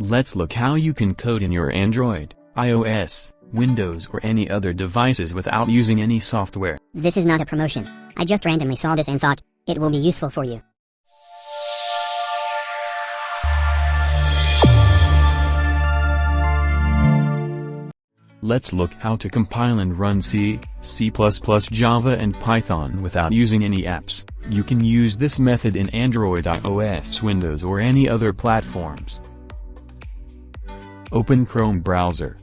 Let's look how you can code in your Android, iOS, Windows or any other devices without using any software. This is not a promotion. I just randomly saw this and thought, it will be useful for you. Let's look how to compile and run C, C++, Java and Python without using any apps. You can use this method in Android, iOS, Windows or any other platforms. Open Chrome browser.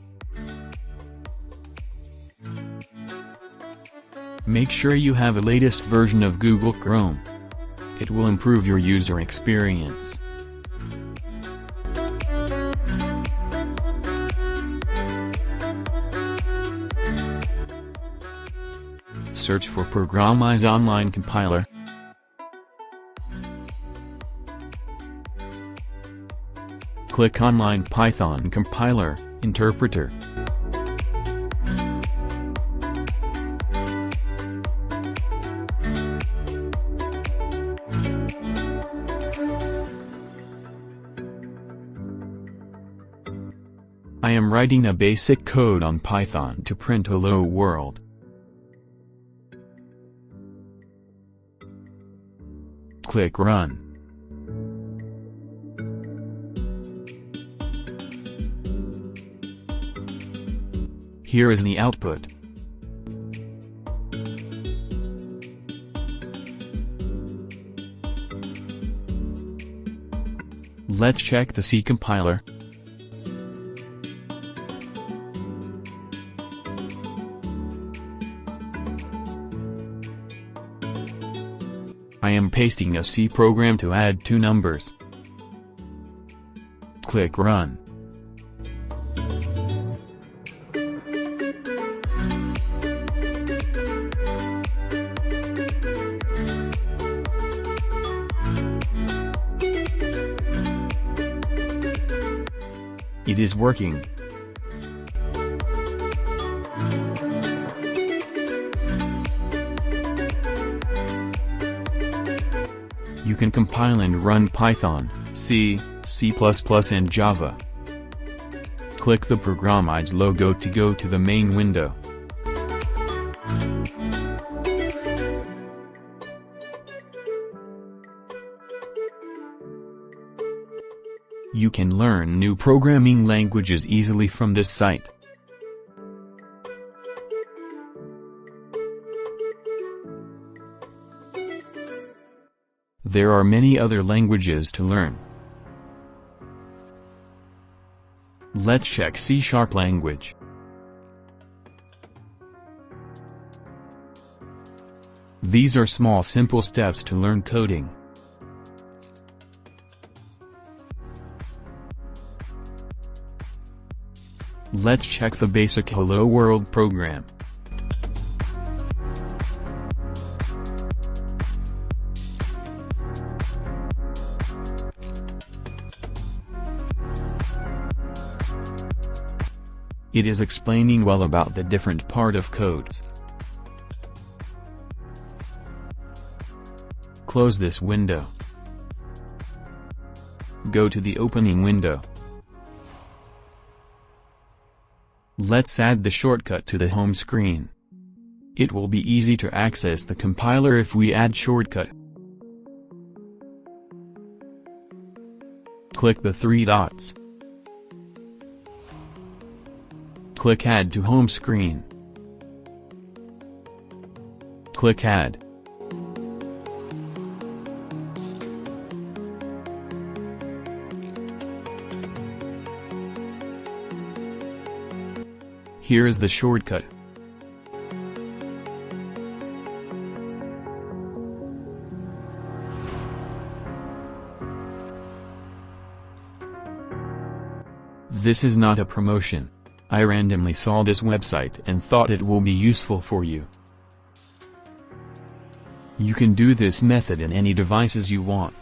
Make sure you have a latest version of Google Chrome. It will improve your user experience. Search for Programize Online Compiler. Click Online Python Compiler, Interpreter. I am writing a basic code on Python to print Hello World. Click Run. Here is the output. Let's check the C compiler. I am pasting a C program to add two numbers. Click Run. It is working. You can compile and run Python, C, C++ and Java. Click the Programize logo to go to the main window. You can learn new programming languages easily from this site. There are many other languages to learn. Let's check C# language. These are small simple steps to learn coding. Let's check the basic Hello World program. It is explaining well about the different part of codes. Close this window. Go to the opening window. Let's add the shortcut to the home screen. It will be easy to access the compiler if we add shortcut. Click the three dots. Click Add to home screen. Click Add. Here is the shortcut. This is not a promotion. I randomly saw this website and thought it will be useful for you. You can do this method in any devices you want.